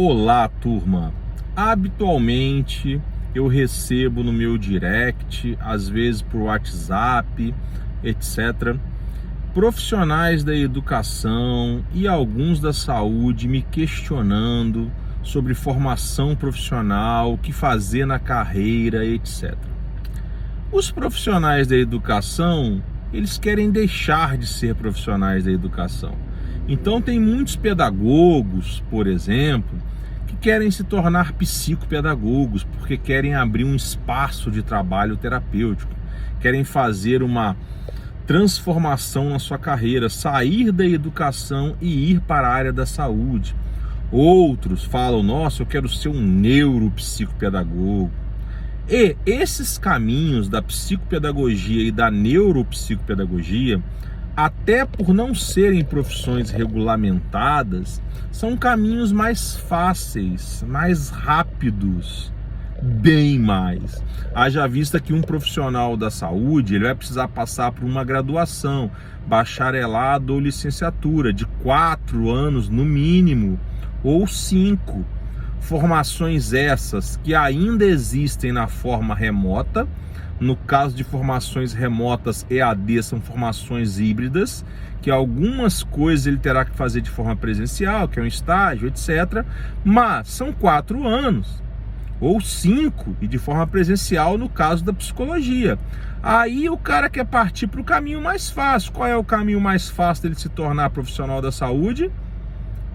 Olá, turma! Habitualmente eu recebo no meu direct, às vezes por WhatsApp, etc., profissionais da educação e alguns da saúde me questionando sobre formação profissional, o que fazer na carreira, etc. Os profissionais da educação, eles querem deixar de ser profissionais da educação. Então tem muitos pedagogos, por exemplo, que querem se tornar psicopedagogos porque querem abrir um espaço de trabalho terapêutico, querem fazer uma transformação na sua carreira, sair da educação e ir para a área da saúde. Outros falam, nossa, eu quero ser um neuropsicopedagogo. E esses caminhos da psicopedagogia e da neuropsicopedagogia, até por não serem profissões regulamentadas, são caminhos mais fáceis, mais rápidos, bem mais. Haja vista que um profissional da saúde, ele vai precisar passar por uma graduação, bacharelado ou licenciatura, de 4 anos no mínimo, ou 5. Formações essas que ainda existem na forma remota. No caso de formações remotas, EAD são formações híbridas, que algumas coisas ele terá que fazer de forma presencial, que é um estágio, etc. Mas são 4 anos, ou 5, e de forma presencial no caso da psicologia. Aí o cara quer partir para o caminho mais fácil. Qual é o caminho mais fácil dele se tornar profissional da saúde?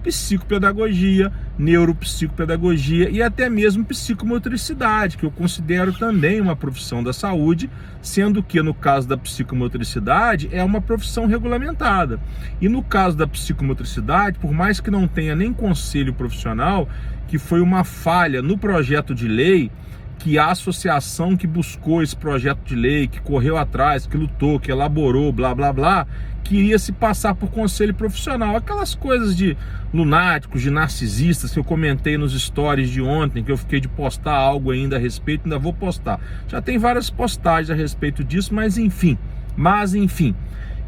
Psicopedagogia, neuropsicopedagogia e até mesmo psicomotricidade, que eu considero também uma profissão da saúde, sendo que no caso da psicomotricidade é uma profissão regulamentada. E no caso da psicomotricidade, por mais que não tenha nem conselho profissional, que foi uma falha no projeto de lei, que a associação que buscou esse projeto de lei, que correu atrás, que lutou, que elaborou, blá, blá, blá, queria se passar por conselho profissional. Aquelas coisas de lunáticos, de narcisistas que eu comentei nos stories de ontem, que eu fiquei de postar algo ainda a respeito, ainda vou postar. Já tem várias postagens a respeito disso, mas enfim.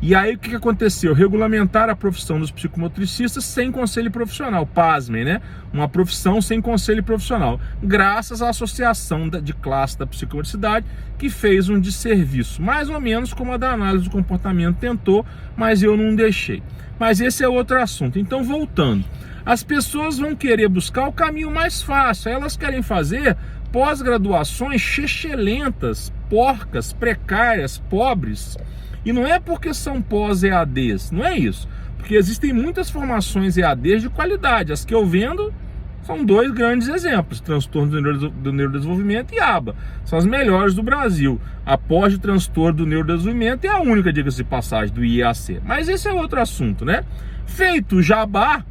E aí o que aconteceu? Regulamentaram a profissão dos psicomotricistas sem conselho profissional. Pasmem, né? Uma profissão sem conselho profissional, graças à associação de classe da psicomotricidade, que fez um desserviço, mais ou menos como a da análise do comportamento tentou, mas eu não deixei. Mas esse é outro assunto. Então, voltando, as pessoas vão querer buscar o caminho mais fácil. Elas querem fazer pós-graduações chechelentas, porcas, precárias, pobres. E não é porque são pós-EADs, não é isso. Porque existem muitas formações EADs de qualidade. As que eu vendo são 2 grandes exemplos: transtorno do neurodesenvolvimento e ABA. São as melhores do Brasil. A pós de transtorno do neurodesenvolvimento é a única, diga-se de passagem, do IAC. Mas esse é outro assunto, né? Feito o jabá,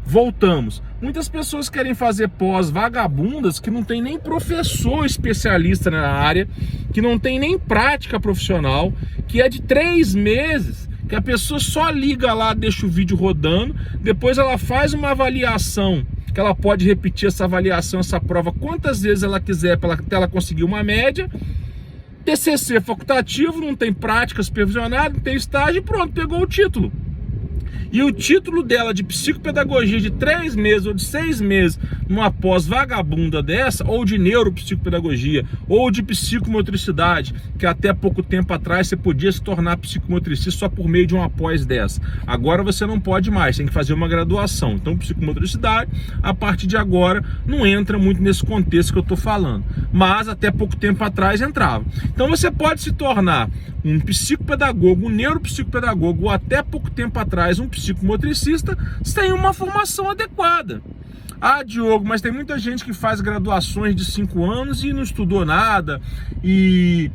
voltamos. Muitas pessoas querem fazer pós vagabundas que não tem nem professor especialista na área, que não tem nem prática profissional, que é de 3 meses, que a pessoa só liga lá, deixa o vídeo rodando, depois ela faz uma avaliação, que ela pode repetir essa avaliação, essa prova, quantas vezes ela quiser, até ela conseguir uma média. TCC facultativo, não tem prática supervisionada, não tem estágio, e pronto, pegou o título. E o título dela de psicopedagogia de 3 meses ou de 6 meses, numa pós-vagabunda dessa, ou de neuropsicopedagogia, ou de psicomotricidade, que até pouco tempo atrás você podia se tornar psicomotricista só por meio de uma pós dessa. Agora você não pode mais, tem que fazer uma graduação. Então, psicomotricidade, a partir de agora, não entra muito nesse contexto que eu estou falando. Mas até pouco tempo atrás entrava. Então você pode se tornar um psicopedagogo, um neuropsicopedagogo, ou até pouco tempo atrás um psicomotricista, sem uma formação adequada. Ah, Diogo, mas tem muita gente que faz graduações de 5 anos e não estudou nada e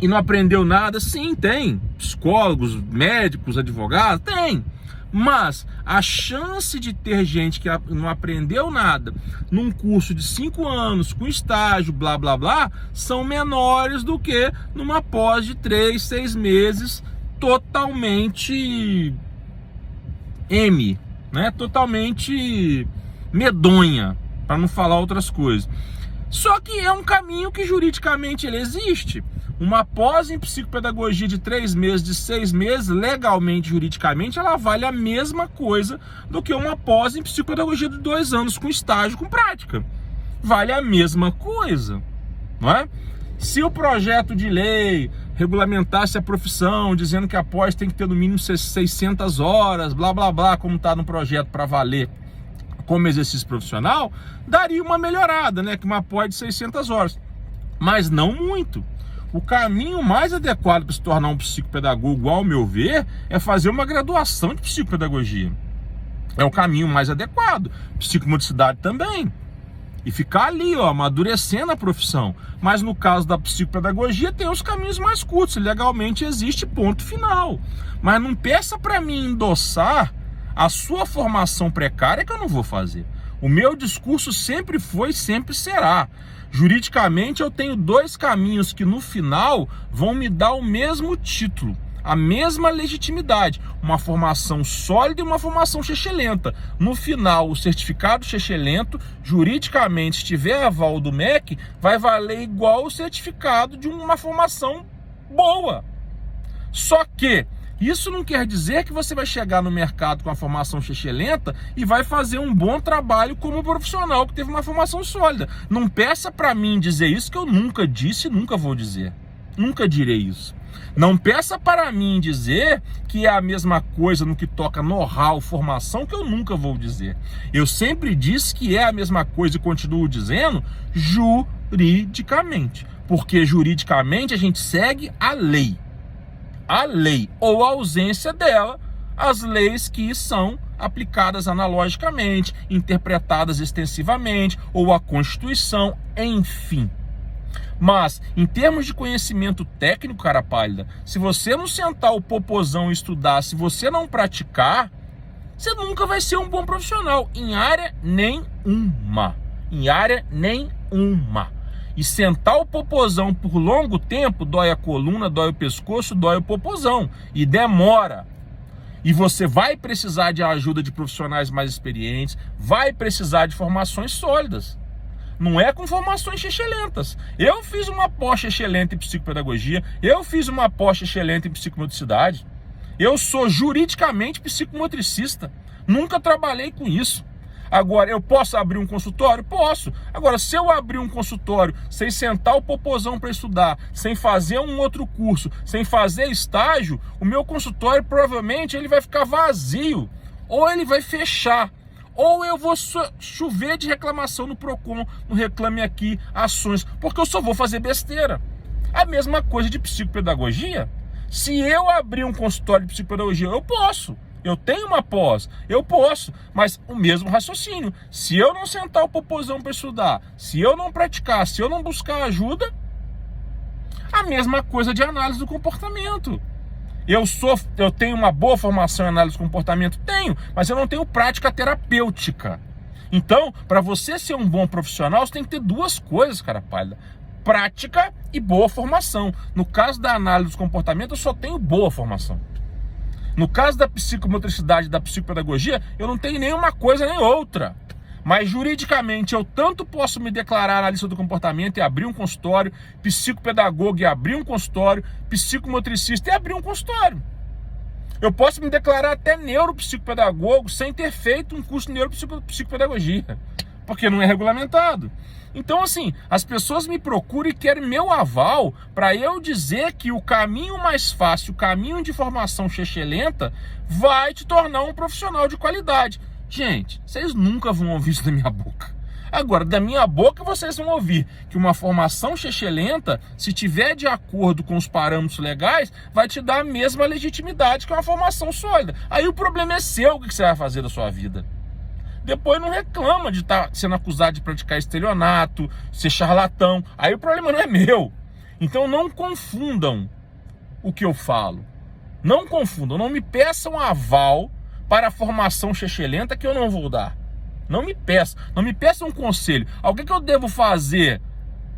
não aprendeu nada. Sim, tem. Psicólogos, médicos, advogados, tem. Mas a chance de ter gente que não aprendeu nada num curso de 5 anos, com estágio, blá, blá, blá, são menores do que numa pós de 3, 6 meses, totalmente né? Totalmente medonha, para não falar outras coisas. Só que é um caminho que juridicamente ele existe. Uma pós em psicopedagogia de 3 meses, de 6 meses, legalmente, juridicamente, ela vale a mesma coisa do que uma pós em psicopedagogia de 2 anos com estágio, com prática. Vale a mesma coisa, não é? Se o projeto de lei regulamentasse a profissão, dizendo que a pós tem que ter no mínimo 600 horas, blá, blá, blá, como está no projeto para valer como exercício profissional, daria uma melhorada, né? Que uma pós de 600 horas, mas não muito. O caminho mais adequado para se tornar um psicopedagogo, ao meu ver, é fazer uma graduação de psicopedagogia. É o caminho mais adequado. Psicomotricidade também. E ficar ali, ó, amadurecendo a profissão. Mas no caso da psicopedagogia, tem os caminhos mais curtos. Legalmente existe, ponto final. Mas não peça para mim endossar a sua formação precária, que eu não vou fazer. O meu discurso sempre foi, sempre será. Juridicamente, eu tenho 2 caminhos que no final vão me dar o mesmo título, a mesma legitimidade, uma formação sólida e uma formação chechelenta. No final, o certificado chechelento, juridicamente, se tiver aval do MEC, vai valer igual o certificado de uma formação boa. Só que isso não quer dizer que você vai chegar no mercado com a formação chechelenta e vai fazer um bom trabalho como profissional que teve uma formação sólida. Não peça para mim dizer isso, que eu nunca disse e nunca vou dizer. Nunca direi isso. Não peça para mim dizer que é a mesma coisa no que toca know-how, formação, que eu nunca vou dizer. Eu sempre disse que é a mesma coisa e continuo dizendo juridicamente. Porque juridicamente a gente segue a lei. A lei ou a ausência dela, as leis que são aplicadas analogicamente, interpretadas extensivamente, ou a Constituição, enfim. Mas, em termos de conhecimento técnico, cara pálida, se você não sentar o popozão e estudar, se você não praticar, você nunca vai ser um bom profissional, em área nenhuma. Em área nenhuma. E sentar o popozão por longo tempo dói a coluna, dói o pescoço, dói o popozão. E demora. E você vai precisar de ajuda de profissionais mais experientes, vai precisar de formações sólidas. Não é com formações chechelentas. Eu fiz uma pós-chechelenta em psicopedagogia, eu fiz uma pós-chechelenta em psicomotricidade. Eu sou juridicamente psicomotricista. Nunca trabalhei com isso. Agora, eu posso abrir um consultório? Posso. Agora, se eu abrir um consultório sem sentar o popozão para estudar, sem fazer um outro curso, sem fazer estágio, o meu consultório provavelmente ele vai ficar vazio. Ou ele vai fechar. Ou eu vou chover de reclamação no Procon, no Reclame Aqui, ações, porque eu só vou fazer besteira. A mesma coisa de psicopedagogia. Se eu abrir um consultório de psicopedagogia, eu posso. Eu tenho uma pós, eu posso, mas o mesmo raciocínio. Se eu não sentar o popozão para estudar, se eu não praticar, se eu não buscar ajuda, a mesma coisa de análise do comportamento. Eu tenho uma boa formação em análise do comportamento? Tenho, mas eu não tenho prática terapêutica. Então, para você ser um bom profissional, você tem que ter 2 coisas, cara pálida. Prática e boa formação. No caso da análise do comportamento, eu só tenho boa formação. No caso da psicomotricidade e da psicopedagogia, eu não tenho nenhuma coisa nem outra. Mas juridicamente eu tanto posso me declarar analista do comportamento e abrir um consultório, psicopedagogo e abrir um consultório, psicomotricista e abrir um consultório. Eu posso me declarar até neuropsicopedagogo sem ter feito um curso de neuropsicopedagogia, porque não é regulamentado. Então, assim, as pessoas me procuram e querem meu aval para eu dizer que o caminho mais fácil, o caminho de formação chechelenta, vai te tornar um profissional de qualidade. Gente, vocês nunca vão ouvir isso da minha boca. Agora, da minha boca vocês vão ouvir que uma formação chechelenta, se tiver de acordo com os parâmetros legais, vai te dar a mesma legitimidade que uma formação sólida. Aí o problema é seu, o que você vai fazer da sua vida. Depois não reclama de estar sendo acusado de praticar estelionato, ser charlatão. Aí o problema não é meu. Então não confundam o que eu falo. Não confundam, não me peçam aval para a formação chechelenta que eu não vou dar. Não me peçam um conselho. Alguém que eu devo fazer?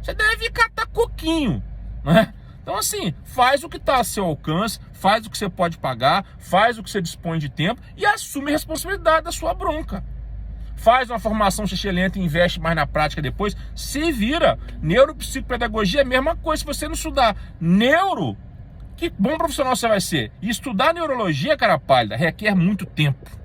Você deve catar coquinho, né? Então assim, faz o que está a seu alcance, faz o que você pode pagar, faz o que você dispõe de tempo e assume a responsabilidade da sua bronca. faz uma formação lenta e investe mais na prática depois, se vira. Neuropsicopedagogia é a mesma coisa. Se você não estudar neuro, que bom profissional você vai ser. E estudar neurologia, cara pálida, requer muito tempo.